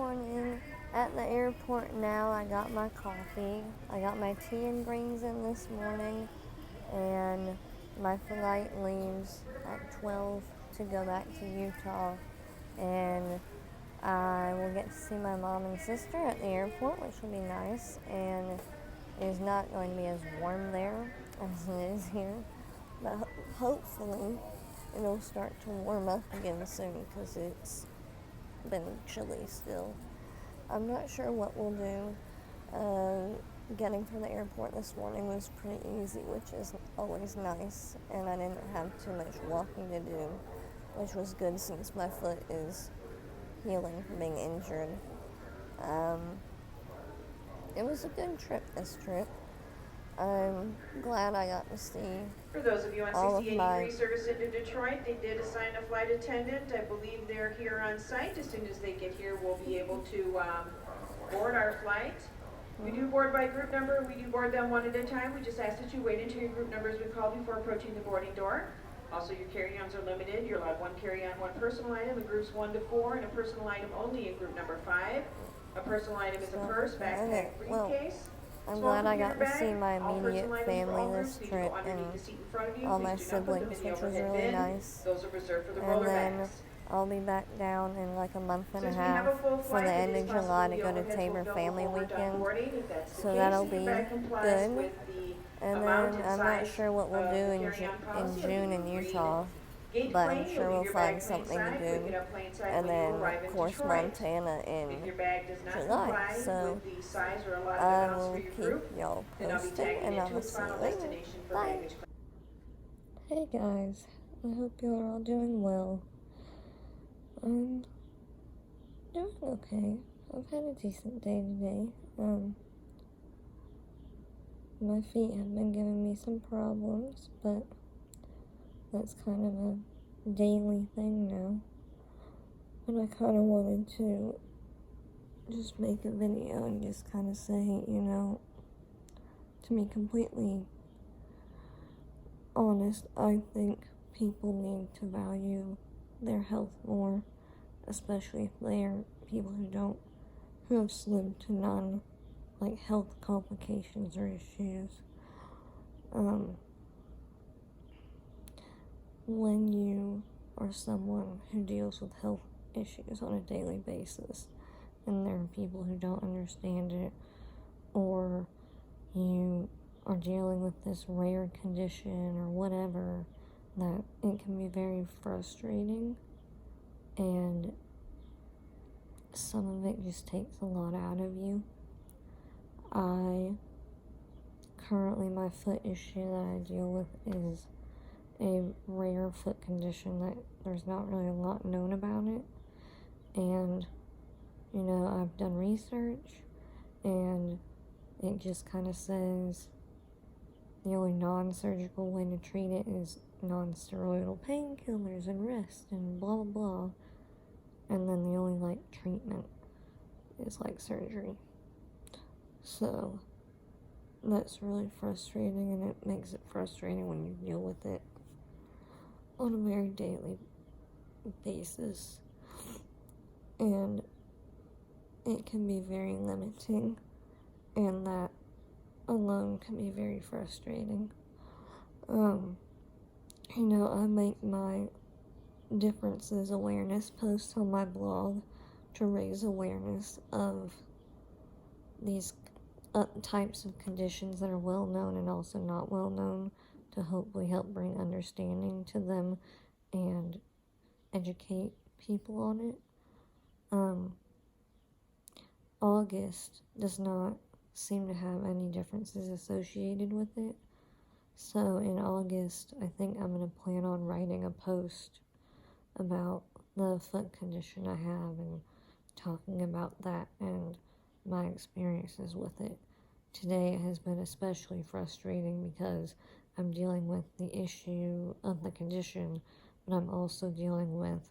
morning. At the airport now. I got my coffee. I got my tea and greens in this morning. And my flight leaves at 12 to go back to Utah. And I will get to see my mom and sister at the airport, which will be nice. And it is not going to be as warm there as it is here. But hopefully it'll start to warm up again soon because it's been chilly still. I'm not sure what we'll do. Getting from the airport this morning was pretty easy, which is always nice, and I didn't have too much walking to do, which was good since my foot is healing from being injured. It was a good trip, this trip. I'm glad I got to see For those of you on all of 6083 service into Detroit, they did assign a flight attendant. I believe they're here on site. As soon as they get here, we'll be able to board our flight. We do board by group number. We do board them one at a time. We just ask that you wait until your group number has been called before approaching the boarding door. Also, your carry-ons are limited. You're allowed one carry-on, one personal item in groups 1 to 4, and a personal item only in group number 5. A personal item is a purse, backpack, briefcase. I'm glad I got to see my immediate family this trip and all my siblings, which was really nice. And then I'll be back down in like a month and a half for the end of July to go to Tabor Family Weekend. So that'll be good. And then I'm not sure what we'll do in June in Utah, but I'm sure we'll find something to do. And then, of course, Montana in July. So I will keep y'all posted, and I will see you later. Bye. Hey guys, I hope you are all doing well. I'm doing okay. I've had a decent day today. My feet have been giving me some problems, but that's kind of a daily thing now. But I kind of wanted to just make a video and just kind of say, to be completely honest, I think people need to value their health more, especially if they're people who have slim to none, like, health complications or issues. When you are someone who deals with health issues on a daily basis, and there are people who don't understand it, or you are dealing with this rare condition or whatever, that it can be very frustrating, and some of it just takes a lot out of you. Currently, my foot issue that I deal with is a rare foot condition that there's not really a lot known about it. And, I've done research, and it just kind of says the only non-surgical way to treat it is non-steroidal painkillers and rest and blah, blah, blah. And then the only, treatment is, surgery. So that's really frustrating, and it makes it frustrating when you deal with it on a very daily basis. And it can be very limiting, and that alone can be very frustrating. I make my differences awareness posts on my blog to raise awareness of these types of conditions that are well known and also not well known, to hopefully help bring understanding to them and educate people on it. August does not seem to have any differences associated with it. So in August, I think I'm going to plan on writing a post about the foot condition I have and talking about that and my experiences with it. Today has been especially frustrating because I'm dealing with the issue of the condition, but I'm also dealing with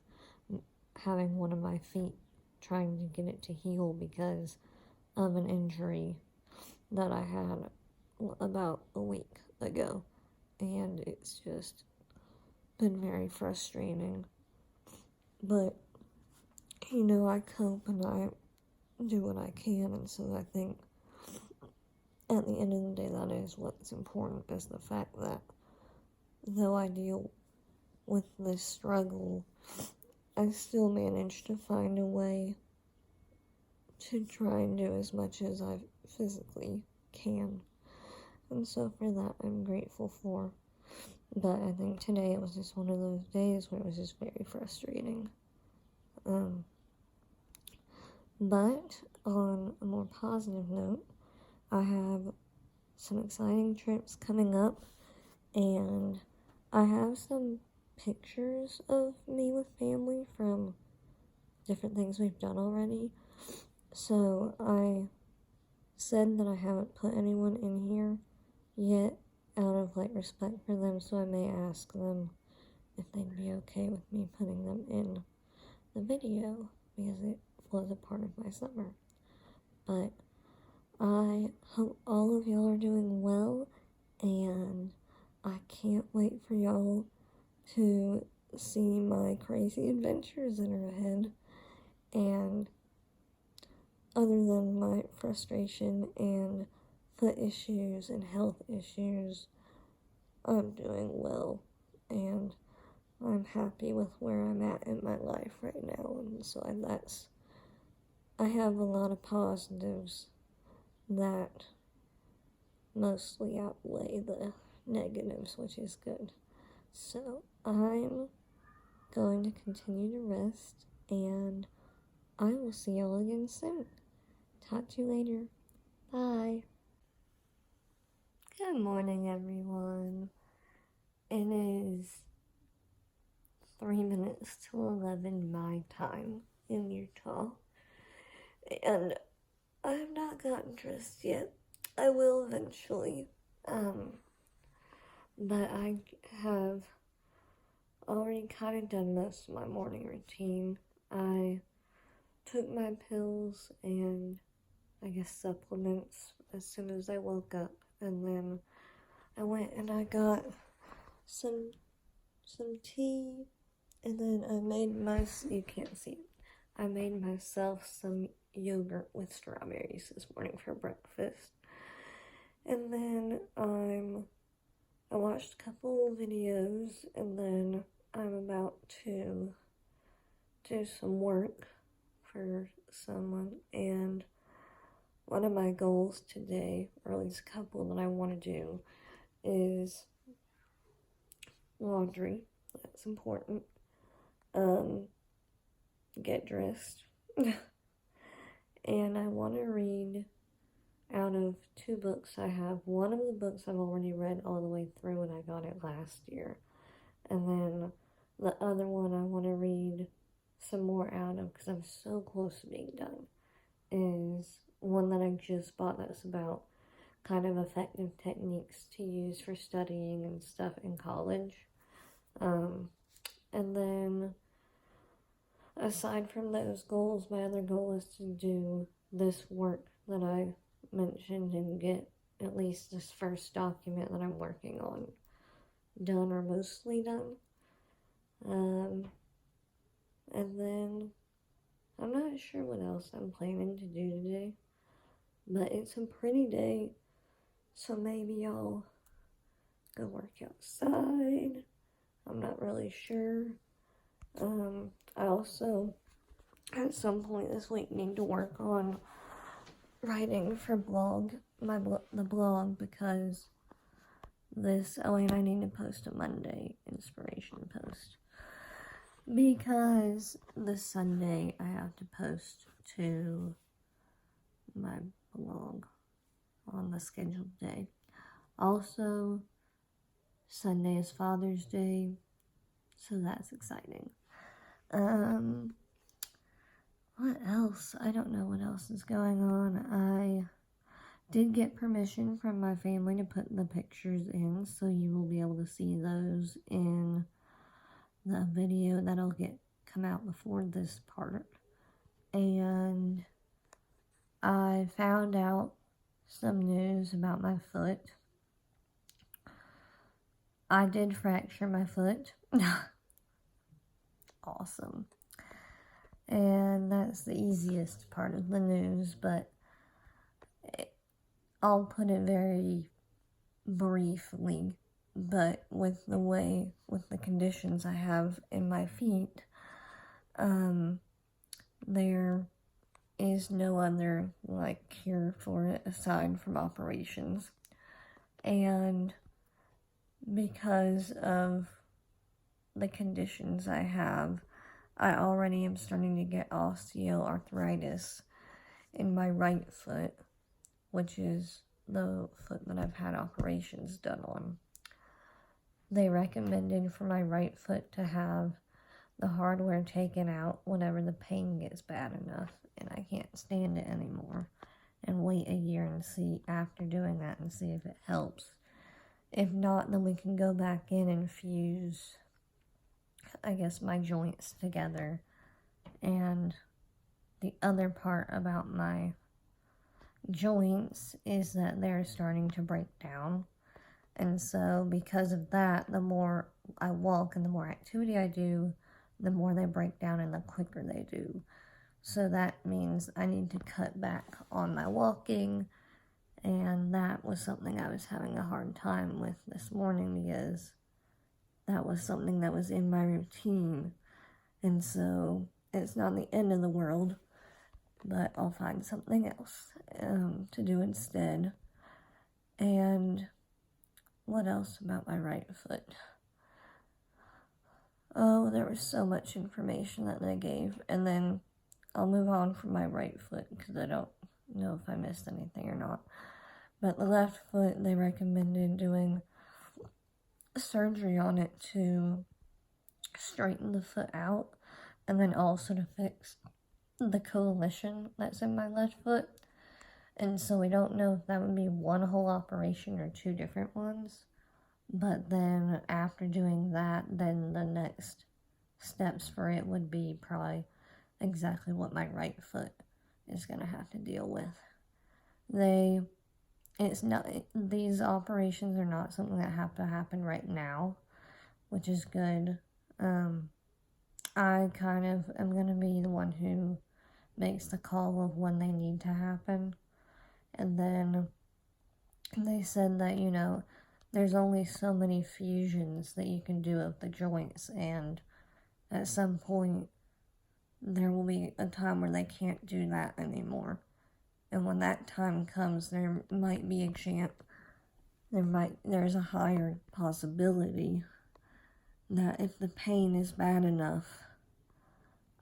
having one of my feet, trying to get it to heal because of an injury that I had about a week ago, and it's just been very frustrating. But I cope, and do what I can. And so I think at the end of the day, that is what's important, is the fact that though I deal with this struggle, I still manage to find a way to try and do as much as I physically can. And so for that, I'm grateful for. But I think today it was just one of those days where it was just very frustrating. But on a more positive note, I have some exciting trips coming up, and I have some pictures of me with family from different things we've done already. So I said that I haven't put anyone in here yet out of respect for them, so I may ask them if they'd be okay with me putting them in the video, because it was a part of my summer. But I hope all of y'all are doing well, and I can't wait for y'all to see my crazy adventures that are ahead. And other than my frustration and foot issues and health issues, I'm doing well, and I'm happy with where I'm at in my life right now. And so I have a lot of positives that mostly outweigh the negatives, which is good. So I'm going to continue to rest, and I will see y'all again soon. Talk to you later. Bye. Good morning, everyone. It is 3 minutes to 11 my time in Utah, and I have not gotten dressed yet. I will eventually, but I have already kind of done most of my morning routine. I took my pills and I guess supplements as soon as I woke up, and then I went and I got some tea, and then you can't see it, I made myself some yogurt with strawberries this morning for breakfast. And then I watched a couple of videos, and then I'm about to do some work for someone. And one of my goals today, or at least a couple that I want to do, is laundry. That's important. Get dressed. And I want to read out of 2 books I have. One of the books I've already read all the way through, and I got it last year. And then the other one I want to read some more out of, because I'm so close to being done, is one that I just bought that's about kind of effective techniques to use for studying and stuff in college. And then aside from those goals, my other goal is to do this work that I mentioned and get at least this first document that I'm working on done, or mostly done. And then I'm not sure what else I'm planning to do today, but it's a pretty day, so maybe I'll go work outside. I'm not really sure. I also, at some point this week, need to work on writing for the blog, because I need to post a Monday inspiration post, because this Sunday I have to post to my blog on the scheduled day. Also, Sunday is Father's Day, so that's exciting. What else? I don't know what else is going on. I did get permission from my family to put the pictures in, so you will be able to see those in the video that'll come out before this part. And I found out some news about my foot. I did fracture my foot. Awesome. And that's the easiest part of the news, but I'll put it very briefly. But with the conditions I have in my feet, there is no other, cure for it aside from operations. And because of the conditions I have, I already am starting to get osteoarthritis in my right foot, which is the foot that I've had operations done on. They recommended for my right foot to have the hardware taken out whenever the pain gets bad enough and I can't stand it anymore, and wait a year and see after doing that and see if it helps. If not, then we can go back in and fuse, I guess, my joints together. And the other part about my joints is that they're starting to break down. And so because of that, the more I walk and the more activity I do, the more they break down and the quicker they do. So that means I need to cut back on my walking, and that was something I was having a hard time with this morning because that was something that was in my routine. And so it's not the end of the world, but I'll find something else to do instead. And what else about my right foot? Oh, there was so much information that they gave. And then I'll move on from my right foot because I don't know if I missed anything or not. But the left foot, they recommended doing surgery on it to straighten the foot out, and then also to fix the coalition that's in my left foot. And so we don't know if that would be one whole operation or two different ones. But then after doing that, then the next steps for it would be probably exactly what my right foot is going to have to deal with. These operations are not something that have to happen right now, which is good. I kind of am going to be the one who makes the call of when they need to happen. And then they said that, there's only so many fusions that you can do of the joints, and at some point there will be a time where they can't do that anymore. And when that time comes, there might be a chance, there's a higher possibility that if the pain is bad enough,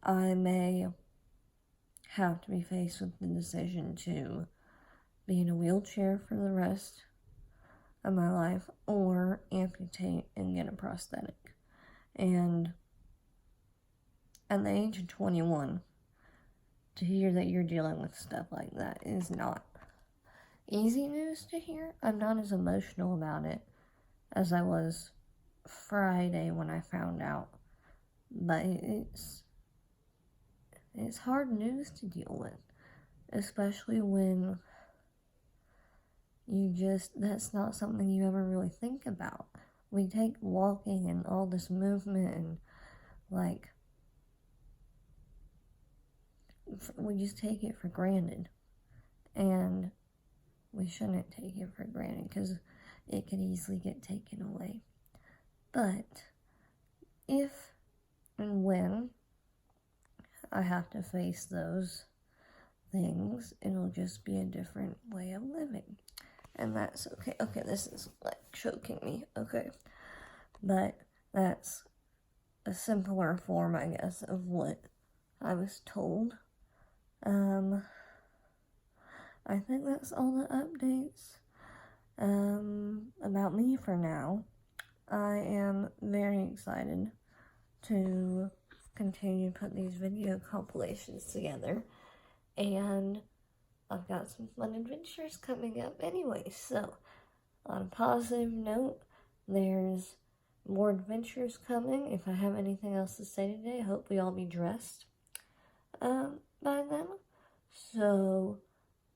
I may have to be faced with the decision to be in a wheelchair for the rest of my life, or amputate and get a prosthetic. And at the age of 21, to hear that you're dealing with stuff like that is not easy news to hear. I'm not as emotional about it as I was Friday when I found out, but it's hard news to deal with, especially when that's not something you ever really think about. We take walking and all this movement and we just take it for granted, and we shouldn't take it for granted because it could easily get taken away. But if and when I have to face those things, it'll just be a different way of living. And that's okay. Okay, this is choking me. Okay. But that's a simpler form, I guess, of what I was told. I think that's all the updates about me for now. I am very excited to continue to put these video compilations together, and I've got some fun adventures coming up anyway. So on a positive note, there's more adventures coming. If I have anything else to say today, hopefully I'll be dressed by then. So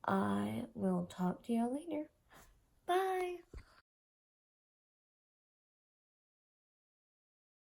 I will talk to y'all later. Bye!